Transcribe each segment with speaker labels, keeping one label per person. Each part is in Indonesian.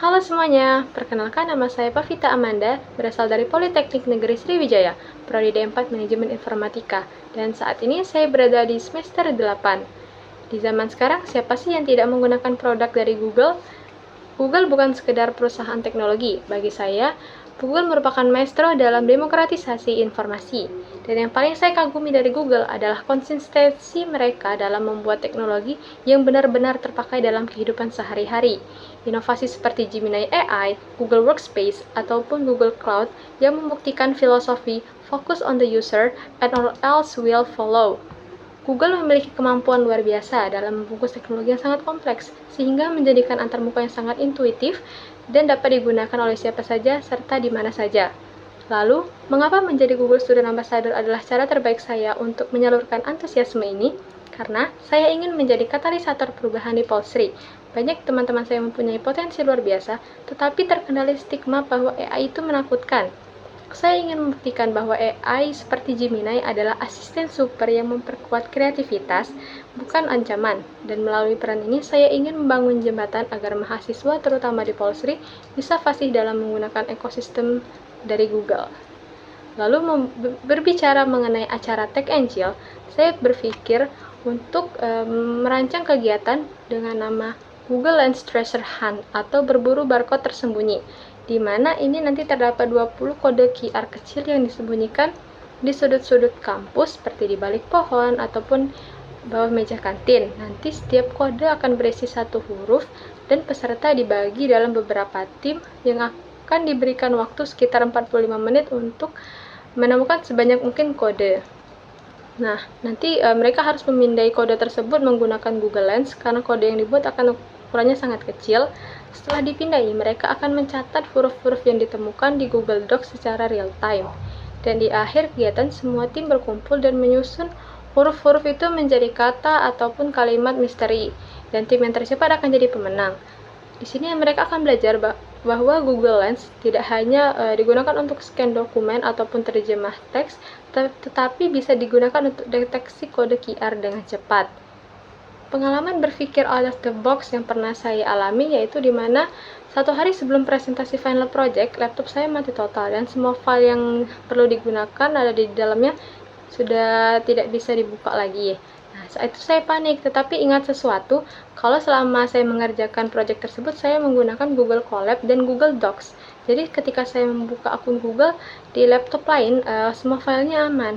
Speaker 1: Halo semuanya, perkenalkan nama saya Pavita Amanda, berasal dari Politeknik Negeri Sriwijaya, Prodi D4 Manajemen Informatika, dan saat ini saya berada di semester 8. Di zaman sekarang, siapa sih yang tidak menggunakan produk dari Google? Google bukan sekedar perusahaan teknologi. Bagi saya, Google merupakan maestro dalam demokratisasi informasi. Dan yang paling saya kagumi dari Google adalah konsistensi mereka dalam membuat teknologi yang benar-benar terpakai dalam kehidupan sehari-hari. Inovasi seperti Gemini AI, Google Workspace, ataupun Google Cloud yang membuktikan filosofi focus on the user and all else will follow. Google memiliki kemampuan luar biasa dalam membungkus teknologi yang sangat kompleks, sehingga menjadikan antarmuka yang sangat intuitif dan dapat digunakan oleh siapa saja serta di mana saja. Lalu, mengapa menjadi Google Student Ambassador adalah cara terbaik saya untuk menyalurkan antusiasme ini? Karena saya ingin menjadi katalisator perubahan di Polsri. Banyak teman-teman saya mempunyai potensi luar biasa, tetapi terkendali stigma bahwa AI itu menakutkan. Saya ingin membuktikan bahwa AI seperti Gemini adalah asisten super yang memperkuat kreativitas, bukan ancaman. Dan melalui peran ini, saya ingin membangun jembatan agar mahasiswa, terutama di Polsri, bisa fasih dalam menggunakan ekosistem dari Google. Lalu berbicara mengenai acara Tech and Chill, saya berpikir untuk merancang kegiatan dengan nama Google Lens Treasure Hunt atau berburu barcode tersembunyi, di mana ini nanti terdapat 20 kode QR kecil yang disembunyikan di sudut-sudut kampus seperti di balik pohon ataupun bawah meja kantin. Nanti setiap kode akan berisi satu huruf dan peserta dibagi dalam beberapa tim yang akan diberikan waktu sekitar 45 menit untuk menemukan sebanyak mungkin kode. Nah, nanti mereka harus memindai kode tersebut menggunakan Google Lens karena kode yang dibuat akan ukurannya sangat kecil. Setelah dipindai, mereka akan mencatat huruf-huruf yang ditemukan di Google Docs secara real time. Dan di akhir kegiatan, semua tim berkumpul dan menyusun huruf-huruf itu menjadi kata ataupun kalimat misteri. Dan tim yang tercepat akan jadi pemenang. Di sini mereka akan belajar bahwa Google Lens tidak hanya digunakan untuk scan dokumen ataupun terjemah teks, tetapi bisa digunakan untuk deteksi kode QR dengan cepat. Pengalaman berpikir out of the box yang pernah saya alami yaitu di mana satu hari sebelum presentasi final project, laptop saya mati total dan semua file yang perlu digunakan ada di dalamnya sudah tidak bisa dibuka lagi. Nah, saat itu saya panik, tetapi ingat sesuatu, kalau selama saya mengerjakan project tersebut, saya menggunakan Google Colab dan Google Docs. Jadi ketika saya membuka akun Google di laptop lain, semua filenya aman.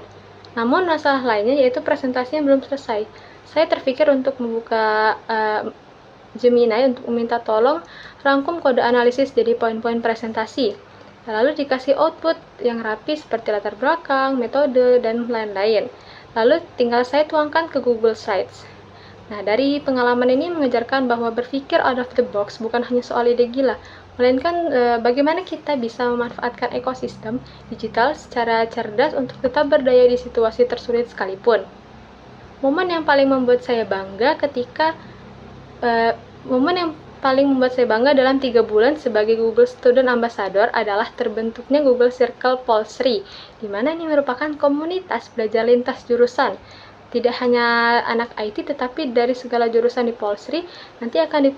Speaker 1: Namun masalah lainnya yaitu presentasinya belum selesai. Saya terpikir untuk membuka Gemini untuk meminta tolong rangkum kode analisis jadi poin-poin presentasi. Lalu dikasih output yang rapi seperti latar belakang, metode, dan lain-lain. Lalu tinggal saya tuangkan ke Google Slides. Nah, dari pengalaman ini mengajarkan bahwa berpikir out of the box bukan hanya soal ide gila, melainkan bagaimana kita bisa memanfaatkan ekosistem digital secara cerdas untuk tetap berdaya di situasi tersulit sekalipun. Momen yang paling membuat saya bangga dalam 3 bulan sebagai Google Student Ambassador adalah terbentuknya Google Circle Polsri, di mana ini merupakan komunitas belajar lintas jurusan. Tidak hanya anak IT, tetapi dari segala jurusan di Polsri nanti akan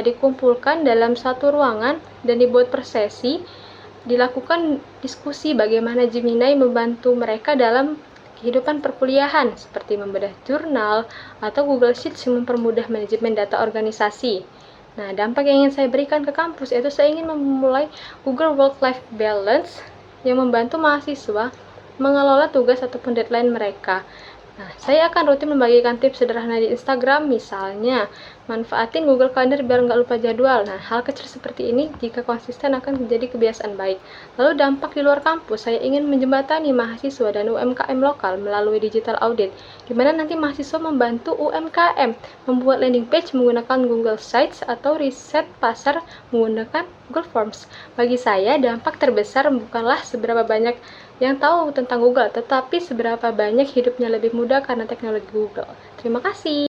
Speaker 1: dikumpulkan dalam satu ruangan dan dibuat per sesi, dilakukan diskusi bagaimana Gemini membantu mereka dalam kehidupan perkuliahan, seperti membedah jurnal atau Google Sheets yang mempermudah manajemen data organisasi. Nah, dampak yang ingin saya berikan ke kampus yaitu saya ingin memulai Google Work-Life Balance yang membantu mahasiswa mengelola tugas ataupun deadline mereka. Nah, saya akan rutin membagikan tips sederhana di Instagram, misalnya manfaatin Google Calendar biar nggak lupa jadwal. Nah, hal kecil seperti ini jika konsisten akan menjadi kebiasaan baik. Lalu dampak di luar kampus, saya ingin menjembatani mahasiswa dan UMKM lokal melalui digital audit, di mana nanti mahasiswa membantu UMKM membuat landing page menggunakan Google Sites atau riset pasar menggunakan Google Forms. Bagi saya, dampak terbesar bukanlah seberapa banyak yang tahu tentang Google, tetapi seberapa banyak hidupnya lebih mudah karena teknologi Google. Terima kasih.